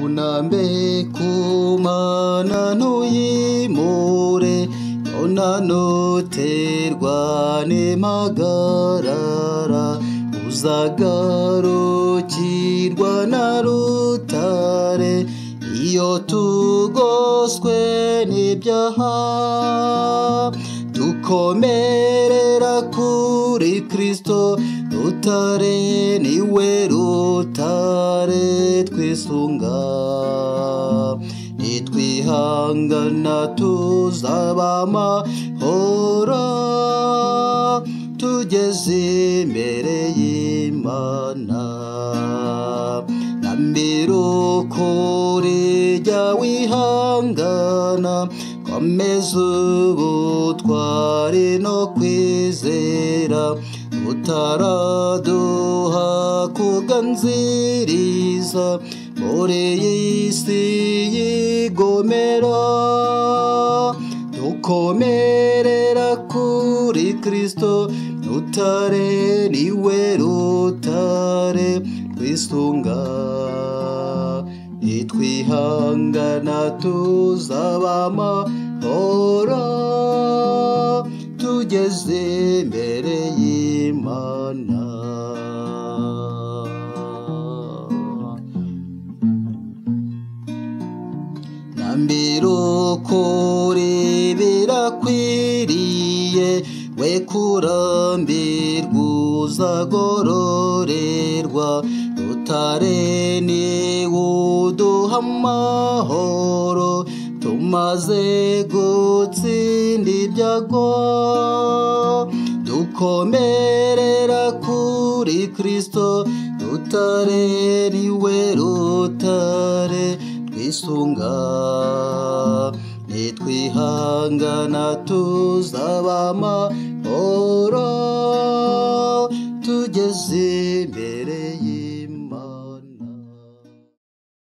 wunambe ku Mana ntuyimure, yona nuterwa n'impagarara, uzagarukirwa na rutare. Iyo tugoswe n'ibyaha, dukomerera kuri Kristo rutare, niwe rutare twisunga. Nitwihangana tuzaba amahoro, tugeze imbere y'Imana. Nambira ukuri jya wihangana, komeza ubutwari no kwizera, utaraduha kuganziriza muri iyi si y'igomero. Dukomerera kuri Kristo rutare, niwe rutare twisunga. Nitwihangana tuzaba amahoro, tugeze imbere y'Imana. Nambira ukuri birakwiriye, we kurambirwa uzagororerwa, rutare niwe uduha amahoro, tumaze gutsinda ibyago. Dukomerera kuri Kristo rutare, niwe rutare twisunga. Nitwihangana tuzaba amahoro, tugeze imbere